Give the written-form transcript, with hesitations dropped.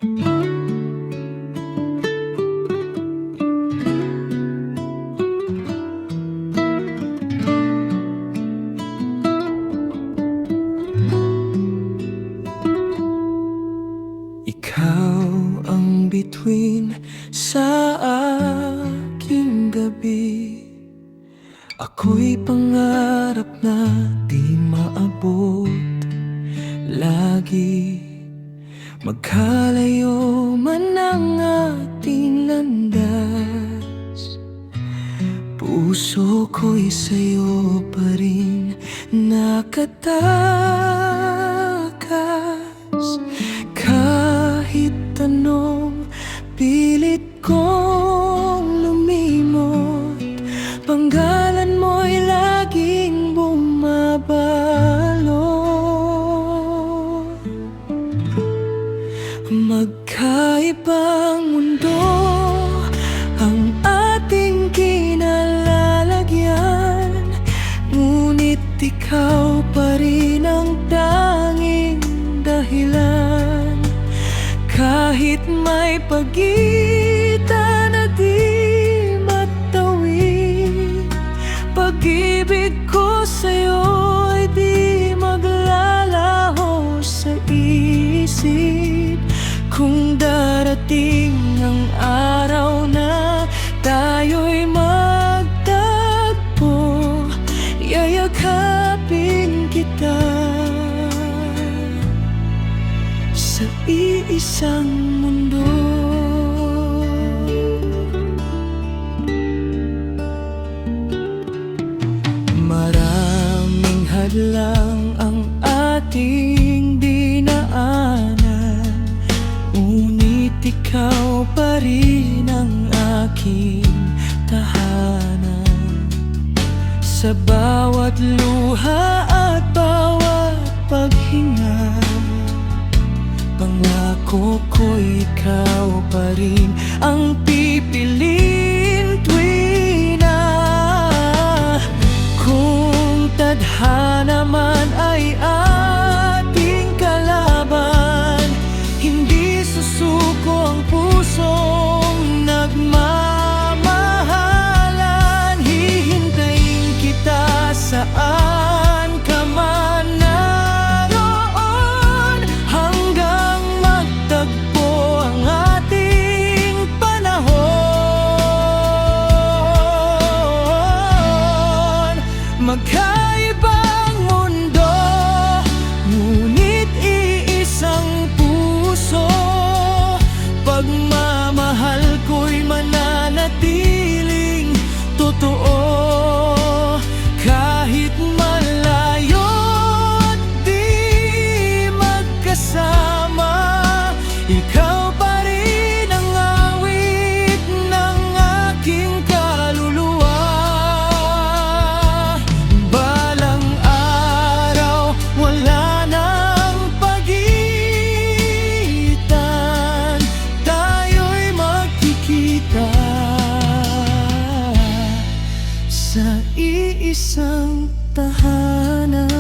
Ikaw ang bituin sa aking gabi. Ako'y pangarap na di maabot lagi. Magkalayo man ang ating landas, puso ko'y sa'yo pa rin nakatakas. Kahit anong pilit kong lumimot, panggalan mo'y laging bumabalo. Magkaibang mundo ang ating kinalalagyan, ngunit ikaw pa rin ang tanging dahilan. Kahit may pagitan na di matawid, pag-ibig ko sa'yo ay di maglalaho sa isip. Kung darating ang araw na tayo'y magtagpo, yayakapin kita sa iisang mundo. Maraming hadlang ang ating dinaanan, ngunit ikaw pa rin ang aking tahanan. Sa bawat luha at bawat paghinga, pangako ko'y ikaw pa rin ang pipiliin tuwing na kung tadhana man ay ating kalaban, hindi susuko ang pusong nagmamahalan. Hihintayin kita saan ka man naroon, hanggang magtagpo ang ating panahon. Magkaibang mundo, ngunit iisang puso. Pagmamahal ko'y mananatiling totoo. Kahit malayo at di magkasama, ikaw pa rin ang awit ng aking kaluluwa. Balang araw, wala nang pagitan, tayo'y magkikita sa iisang tahanan.